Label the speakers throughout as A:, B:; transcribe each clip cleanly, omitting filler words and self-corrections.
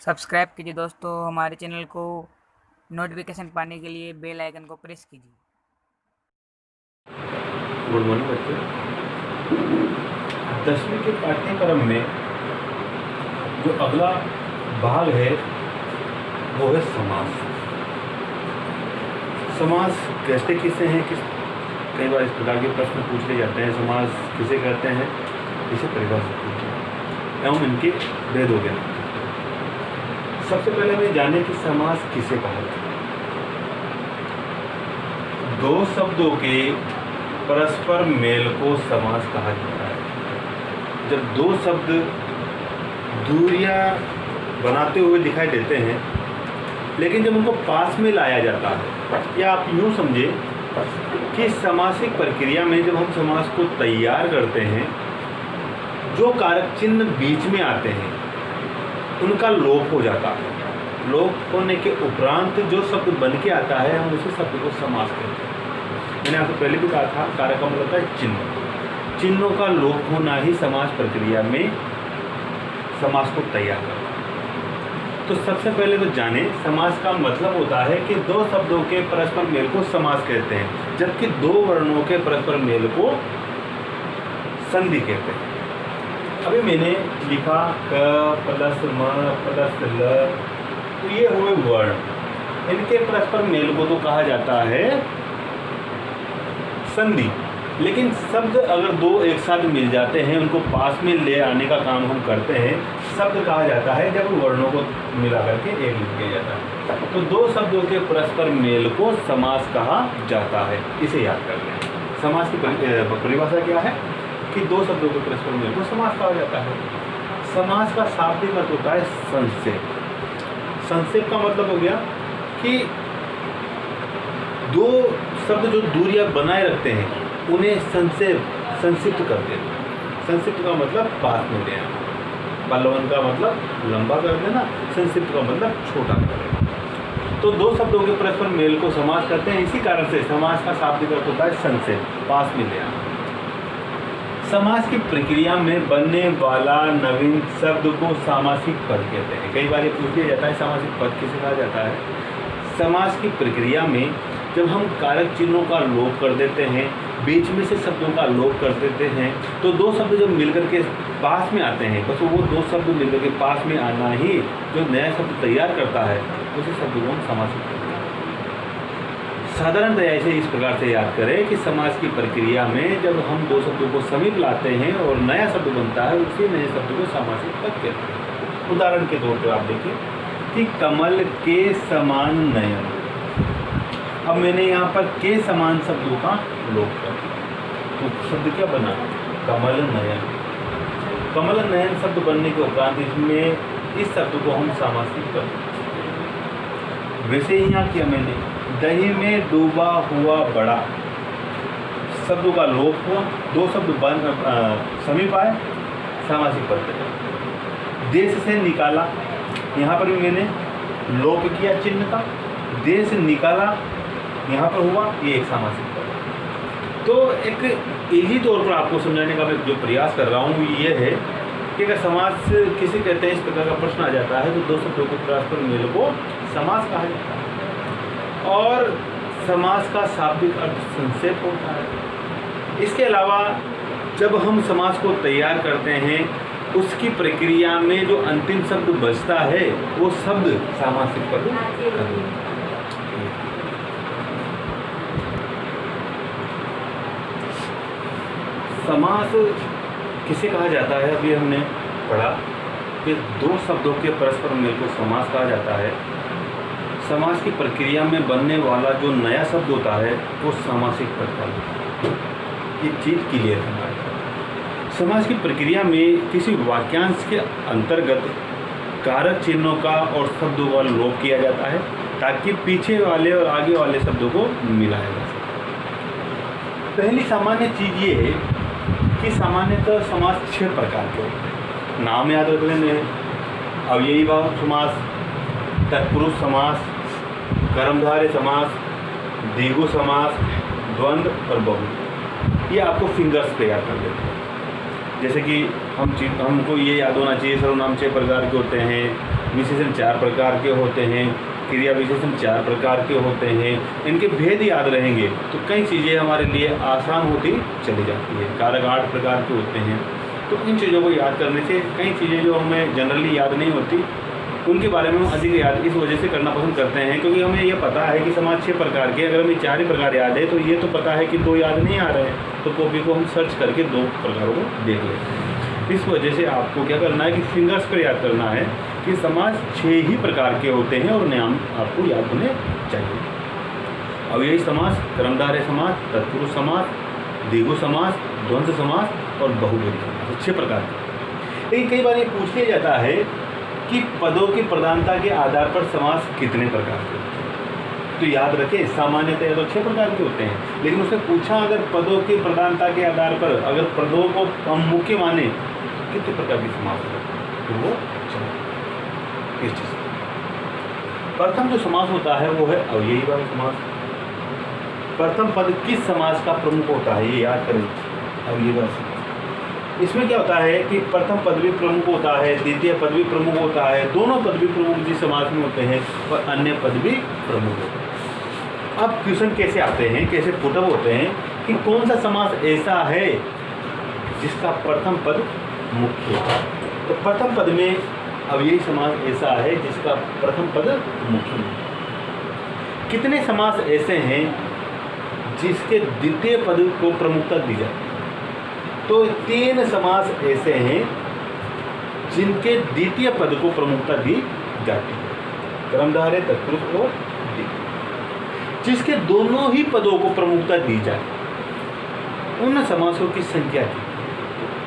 A: Subscribe कीजिए दोस्तों हमारे चैनल को। नोटिफिकेशन पाने के लिए बेल आइकन को प्रेस कीजिए।
B: गुड मॉर्निंग बच्चों। 10वीं के पाठ्यक्रम में जो अगला भाग है वो है समास। समास कैसे किसे हैं, कई बार इस प्रकार के प्रश्न पूछ ले जाते हैं। समास किसे कहते हैं, इसे परिभाषित करते हैं एवं इनके भेद हो गए। सबसे पहले हमें जाने कि समास किसे कहा जाता है। दो शब्दों के परस्पर मेल को समास कहा जाता है। जब दो शब्द दूरियां बनाते हुए दिखाई देते हैं, लेकिन जब उनको पास में लाया जाता है, या आप यूँ समझे कि समासिक प्रक्रिया में जब हम समास को तैयार करते हैं, जो कारक चिन्ह बीच में आते हैं उनका लोप हो जाता है। लोप होने के उपरांत जो शब्द बन के आता है, हम उसी शब्द को समास कहते हैं। मैंने आपको पहले भी कहा था, कारक का मतलब होता है चिन्ह। चिन्हों का लोप होना ही समास प्रक्रिया में समास को तैयार करता है। तो सबसे पहले तो जाने, समास का मतलब होता है कि दो शब्दों के परस्पर मेल को समास कहते हैं, जबकि दो वर्णों के परस्पर मेल को संधि कहते हैं। अभी मैंने लिखा क प्लस म प्लस ल, तो ये हुए वर्ण। इनके परस्पर मेल को तो कहा जाता है संधि। लेकिन शब्द अगर दो एक साथ मिल जाते हैं, उनको पास में ले आने का काम हम करते हैं, शब्द कहा जाता है जब वर्णों को मिला करके एक लिख दिया जाता है। तो दो शब्दों के परस्पर मेल को समास कहा जाता है। इसे याद कर लें। समास की परिभाषा क्या है कि दो शब्दों के परस्पर मेल को समास कहा जाता है। समास का शाब्दिक अर्थ होता है संक्षेप। संक्षेप का मतलब हो गया कि दो शब्द जो दूरियां बनाए रखते हैं उन्हें संक्षिप्त कर देना। संक्षिप्त का मतलब पास में ले आना। पल्लवन का मतलब लंबा कर देना, संक्षिप्त का मतलब छोटा कर देना। तो दो शब्दों के परस्पर मेल को समास करते हैं। इसी कारण से समास का शाब्दिक अर्थ होता है संक्षेप, पास में ले आना। समास की प्रक्रिया में बनने वाला नवीन शब्द को सामासिक पद कहते हैं। कई बार ये पूछ लिया जाता है, सामासिक पद किसे कहा जाता है। समास की प्रक्रिया में जब हम कारक चिन्हों का लोप कर देते हैं, बीच में से शब्दों का लोप कर देते हैं, तो दो शब्द जब मिलकर के पास में आते हैं, बस वो दो शब्द मिलकर के पास में आना ही जो नया शब्द तैयार करता है, उसी शब्द को हम समासिक कहते हैं। साधारणतः ऐसे इस प्रकार से याद करें कि समास की प्रक्रिया में जब हम दो शब्दों को समीप लाते हैं और नया शब्द बनता है, उसी नए शब्द को सामासिक पद कहते हैं। उदाहरण के तौर पर आप देखिए कि कमल के समान नयन। अब मैंने यहाँ पर के समान शब्दों का लोप कर दिया, तो शब्द क्या बना? कमल नयन। कमल नयन शब्द बनने के उपरांत इसमें इस शब्द को हम सामासिक कर। वैसे ही यहाँ किया मैंने, दही में डूबा हुआ बड़ा। शब्दों का लोप हुआ, दो शब्द समीप आए, सामासिक पद करें। देश से निकाला, यहाँ पर भी मैंने लोप किया चिन्ह का, देश निकाला यहाँ पर हुआ, ये एक सामासिक पद। तो एक इजी तौर पर आपको समझाने का मैं जो प्रयास कर रहा हूँ ये है कि अगर समास किसे कहते हैं, इस प्रकार का प्रश्न आ जाता है, तो दो शब्दों के परस्पर मेल को समास कहा जाता है। और समास का शाब्दिक अर्थ संक्षेप होता है। इसके अलावा जब हम समास को तैयार करते हैं, उसकी प्रक्रिया में जो अंतिम शब्द बचता है वो शब्द सामासिक पद कहलाता है। समास किसे कहा जाता है, अभी हमने पढ़ा कि दो शब्दों के परस्पर मेल को समास कहा जाता है। समास की प्रक्रिया में बनने वाला जो नया शब्द होता है वो सामासिक पद कहलाता है। ये चीज़ क्लियर है। समास की प्रक्रिया में किसी वाक्यांश के अंतर्गत कारक चिन्हों का और शब्दों का लोप किया जाता है, ताकि पीछे वाले और आगे वाले शब्दों को मिलाया जा सके। पहली सामान्य चीज़ ये है कि सामान्यतः समास 6 प्रकार के होते हैं। नाम याद रख लेने, अव्ययीभाव समास, तत्पुरुष समास, कर्मधारय समास, द्विगु समास, द्वंद्व और बहु। ये आपको फिंगर्स पे याद कर देते हैं। जैसे कि हमको ये याद होना चाहिए, सर्वनाम 6 प्रकार के होते हैं। विशेषण 4 प्रकार के होते हैं, क्रिया विशेषण 4 प्रकार के होते हैं। इनके भेद याद रहेंगे तो कई चीज़ें हमारे लिए आसान होती चली जाती है। कारक 8 प्रकार के होते हैं। तो इन चीज़ों को याद करने से कई चीज़ें जो हमें जनरली याद नहीं होती उनके बारे में हम अधिक याद इस वजह से करना पसंद करते हैं, क्योंकि हमें ये पता है कि समाज 6 प्रकार के, अगर हमें 4 ही प्रकार याद है तो ये तो पता है कि 2 याद नहीं आ रहे हैं, तो कॉपी को हम सर्च करके 2 प्रकारों को देख लेते हैं। इस वजह से आपको क्या करना है कि फिंगर्स पर याद करना है कि समाज 6 ही प्रकार के होते हैं और नाम आपको याद होने चाहिए। अब यही समास, कर्मधारय समास, तत्पुरुष समास, द्विगु समास, द्वंद्व समास और बहुब्रीहि समास, 6 प्रकार के। लेकिन कई बार ये पूछ लिया जाता है कि पदों की प्रधानता के आधार पर समास कितने प्रकार के होते हैं। तो याद रखें सामान्यतः तो 6 प्रकार के होते हैं, लेकिन उसने पूछा अगर पदों की प्रधानता के आधार पर अगर पदों को हम मुख्य माने कितने प्रकार की समास होते हैं, तो वो 4। किस चीज़ प्रथम जो समास होता है वो है अव्ययी भाव समास। प्रथम पद किस समास का प्रमुख होता है ये याद करें, अव्ययी भाव समास। इसमें क्या होता है कि प्रथम पद भी प्रमुख होता है, द्वितीय पद भी प्रमुख होता है, दोनों पद भी प्रमुख जिस समास में होते हैं और अन्य पद भी प्रमुख होते हैं। अब क्वेश्चन कैसे आते हैं, कैसे पुटअप होते हैं कि कौन सा समास ऐसा है जिसका प्रथम पद मुख्य है। तो प्रथम पद में अव्ययी समास ऐसा है जिसका प्रथम पद मुख्य है। कितने समास ऐसे हैं जिसके द्वितीय पद को प्रमुखता दी जाती है। तो 3 समास ऐसे हैं जिनके द्वितीय पद को प्रमुखता दी जाती है, कर्मधारय, तत्पुरुष और द्विगु। जिसके दोनों ही पदों को प्रमुखता दी जाए उन समासों की संख्या की।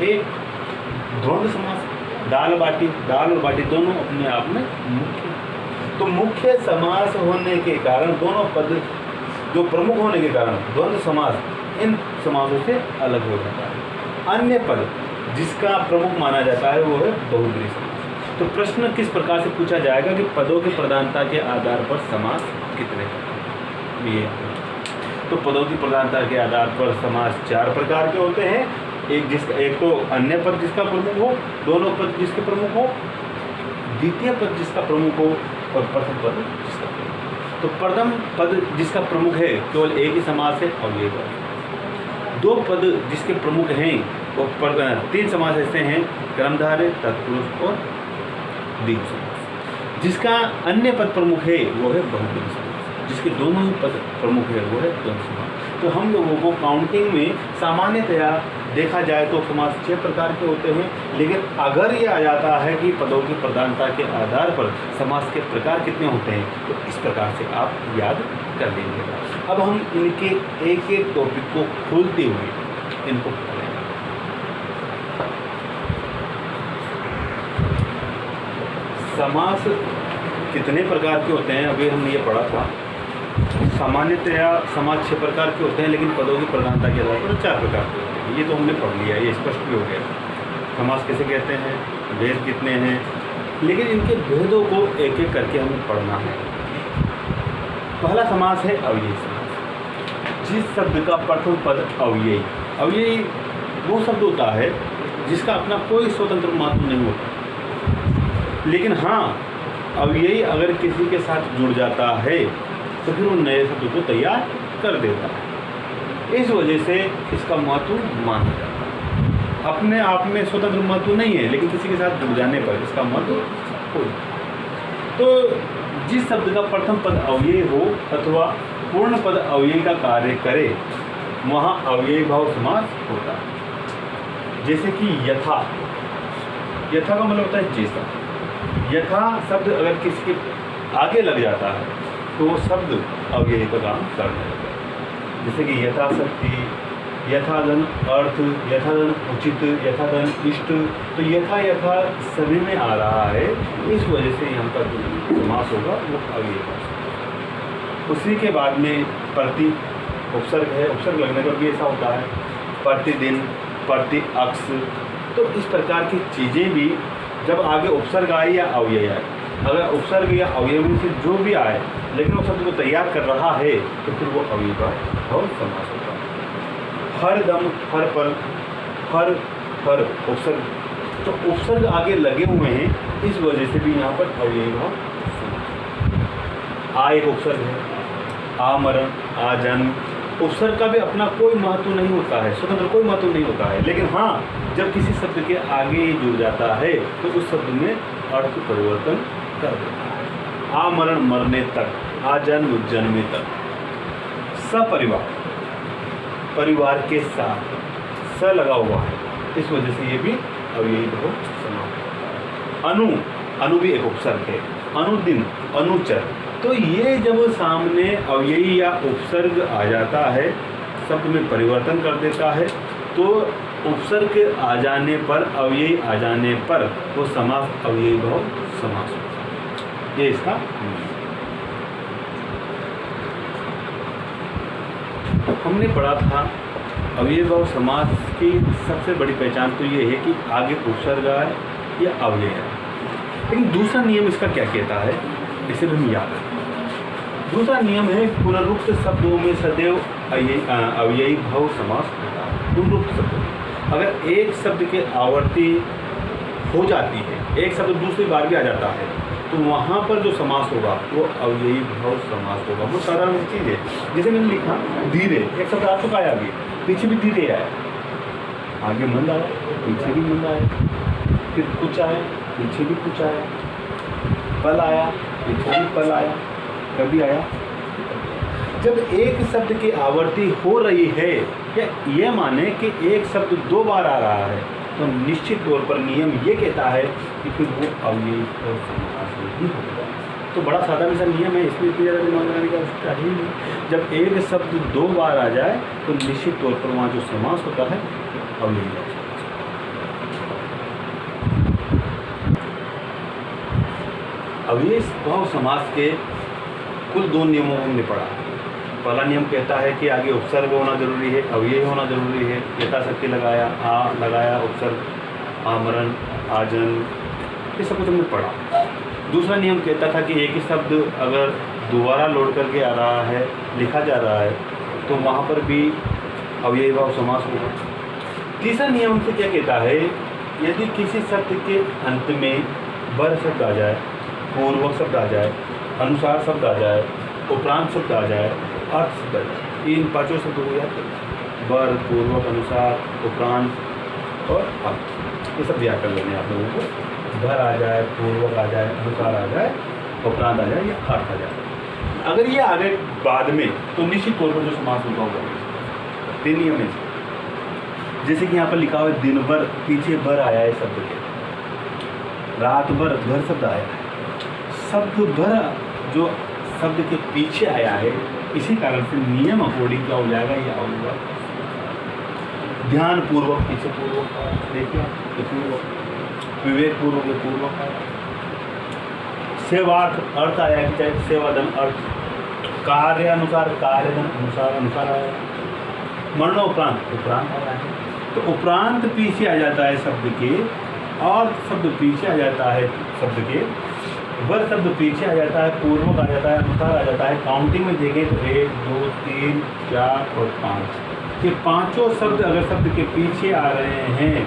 B: एक द्वंद्व समास, दाल और बाटी दोनों अपने आप में मुख्य। तो मुख्य समास होने के कारण दोनों पद जो प्रमुख होने के कारण द्वंद्व समास इन समासों से अलग हो जाता है। अन्य पद जिसका प्रमुख माना जाता है वो है बहुब्रीहि समास। तो प्रश्न किस प्रकार से पूछा जाएगा कि पदों की प्रधानता के आधार पर समास कितने प्रकार, ये तो पदों की प्रधानता के आधार पर समास 4 प्रकार के होते हैं। एक तो अन्य पद जिसका प्रमुख हो, दोनों पद जिसके प्रमुख हो, द्वितीय पद जिसका प्रमुख हो और प्रथम पद जिसका प्रमुख हो। तो प्रथम पद जिसका प्रमुख है केवल एक ही समास है अव्ययी भाव। 2 पद जिसके प्रमुख हैं वो 3 समास ऐसे हैं, कर्मधारय, तत्पुरुष और द्विगु समास। जिसका अन्य पद प्रमुख है वो है बहुब्रीहि समास। जिसके दोनों ही पद प्रमुख है वो है द्वंद्व समास। तो हम लोगों को काउंटिंग में सामान्यतया देखा जाए तो समास 6 प्रकार के होते हैं, लेकिन अगर ये आ जाता है कि पदों की प्रधानता के आधार पर समास के प्रकार कितने होते हैं तो इस प्रकार से आप याद कर लेंगे। अब हम इनके एक एक टॉपिक को खोलते हुए इनको पढ़ेंगे। समास कितने प्रकार के होते हैं अभी हमने ये पढ़ा था। सामान्यतया समास 6 प्रकार के होते हैं, लेकिन पदों की प्रधानता के आधार पर 4 प्रकार के होते हैं। ये तो हमने पढ़ लिया, ये स्पष्ट भी हो गया समास कैसे कहते हैं, भेद कितने हैं, लेकिन इनके भेदों को एक एक करके हमें पढ़ना है। पहला समास है अव्ययी समास। जिस शब्द का प्रथम पद अव्ययी वो शब्द होता है जिसका अपना कोई स्वतंत्र महत्व नहीं होता, लेकिन हाँ अव्ययी अगर किसी के साथ जुड़ जाता है तो फिर वो नए शब्द को तैयार कर देता है। इस वजह से इसका महत्व माना जाता है। अपने आप में स्वतंत्र महत्व नहीं है, लेकिन किसी के साथ जुड़ जाने पर इसका महत्व हो। तो जिस शब्द का प्रथम पद अव्ययी हो अथवा पूर्ण पद अव्ययी का कार्य करे वहाँ अव्ययी भाव समास होता है। जैसे कि यथा का मतलब होता है जैसा। यथा शब्द अगर किसी के आगे लग जाता है तो वो शब्द अव्ययी का काम करने लगता है। जैसे कि यथाशक्ति, यथाधन अर्थ, यथाधन उचित, यथाधन इष्ट। तो यथा सभी में आ रहा है, इस वजह से यहाँ का जो समास होगा वो अव्ययी भाव। उसी के बाद में प्रति उपसर्ग है, उपसर्ग लगने पर भी ऐसा होता है। प्रतिदिन, प्रति अक्ष। तो इस प्रकार की चीज़ें भी जब आगे उपसर्ग आए या अव्यय आए, अगर उपसर्ग या अवयवी से जो भी आए लेकिन वो शब्द को तैयार कर रहा है तो फिर वो अव्ययी भाव समास होता है। हर दम, हर पल, हर उपसर्ग तो उपसर्ग आगे लगे हुए हैं, इस वजह से भी यहाँ पर अव्ययी भाव आ एक उपसर्ग है, आमरण, आजन्म। उपसर्ग का भी अपना कोई महत्व नहीं होता है, स्वतंत्र कोई महत्व नहीं होता है, लेकिन हाँ जब किसी शब्द के आगे जुड़ जाता है तो उस शब्द में अर्थ परिवर्तन कर देता है। आमरण मरने तक, आजन्म जन्मे तक। सपरिवार, परिवार के साथ स लगा हुआ है, इस वजह से ये भी अव्ययी भाव समास। अनु, अनु भी एक उपसर्ग है। अनुदिन, अनुचर। तो ये जब सामने अव्ययी या उपसर्ग आ जाता है, शब्द में परिवर्तन कर देता है, तो उपसर्ग आ जाने पर, अव्ययी आ जाने पर वो समास अव्ययी भाव समास होता है। ये इसका हमने पढ़ा था। अव्ययी भाव समास की सबसे बड़ी पहचान तो ये है कि आगे उपसर्ग आए या अव्यय आए। लेकिन दूसरा नियम इसका क्या कहता है, इसे भी हम याद रखें। दूसरा नियम है पुनरुक्त शब्दों में सदैव अव्ययी भाव समास होता है। पुनरुक्त शब्द, अगर एक शब्द के आवर्ती हो जाती है, एक शब्द दूसरी बार भी आ जाता है, तो वहाँ पर जो समास होगा वो अव्ययी भाव समास होगा। वो साधारण चीज़ है। जैसे मैंने लिखा धीरे, एक शब्द आ चुका है आगे, पीछे भी धीरे आया, आगे मंद आया, पीछे भी मंद आया, फिर कुछ आया, पीछे भी कुछ आया, पल आया, पीछे भी पल आया, कभी आया। जब एक शब्द की आवर्ती हो रही है, या ये माने कि एक शब्द दो बार आ रहा है, तो निश्चित तौर पर नियम ये कहता है कि फिर वो अव्ययी और समास ही होगा। तो बड़ा साधारण सा नियम है, इसमें इतनी ज़्यादा दिमाग लगाने की आवश्यकता ही नहीं। जब एक शब्द दो बार आ जाए तो निश्चित तौर पर वहाँ जो समास होता है अव्ययी भाव समास। अव्ययी भाव समास के कुल दो नियमों को हमने पढ़ा। पहला नियम कहता है कि आगे उपसर्ग होना जरूरी है, अव्यय होना जरूरी है। यथाशक्ति लगाया, आ लगाया, उपसर्ग, आमरण, आजन, ये सब कुछ हमने पढ़ा। दूसरा नियम कहता था कि एक ही शब्द अगर दोबारा लौट करके आ रहा है, लिखा जा रहा है, तो वहाँ पर भी अव्ययी भाव समास होगा। तीसरा नियम से क्या कहता है, यदि किसी शब्द के अंत में बर शब्द आ जाए, पूर्वक शब्द आ जाए, अनुसार शब्द आ जाए, उपरांत शब्द आ जाए, अर्थ शब्द आ जाए, इन पांचों शब्द हो जाते हैं। बर, पूर्वक, अनुसार, उपरांत और अर्थ। ये सब याद कर लेंगे आप लोगों को। बर आ जाए, पूर्वक आ जाए, अनुसार आ जाए, उपरांत आ जाए या अर्थ आ जाए। अगर ये आ गए बाद में तो निश्चित तौर पर जो समास होगा होगा। तीन नियम है। जैसे कि यहाँ पर लिखा हुआ है दिन भर, पीछे भर आया है शब्द के। रात भर, भर शब्द आया है। शब्द भर जो शब्द के पीछे आया है, इसी कारण से नियम अकॉर्डिंग क्या हो जाएगा, ये होगा ध्यान पूर्वक, पीछे पूर्वक, देखिए पूर्वक, विवेक पूर्वक, पूर्वक आया। सेवार्थ अर्थ आया कि चाहे सेवाधन अर्थ, कार्य अनुसार, कार्यधन अनुसार, अनुसार आया। मरणोपरांत, उपरांत आया है। तो उपरांत पीछे आ जाता है शब्द के, और शब्द पीछे आ जाता है शब्द के, वर शब्द पीछे आ जाता है, पूर्वक आ जाता है, अनुसार आ जाता है। काउंटिंग में देखें तो 1, 2, 3, 4 और 5, ये पांचों शब्द अगर शब्द के पीछे आ रहे हैं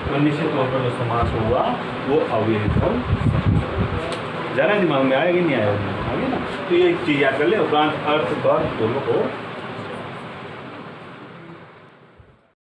B: तो निश्चित तौर पर जो समास होगा वो अव्ययी भाव समास। ज़्यादा दिमाग में आएगा नहीं आएगा, आगे ना। तो ये चीज़ याद कर ले, उपरांत, अर्थ, वर, पूर्वक और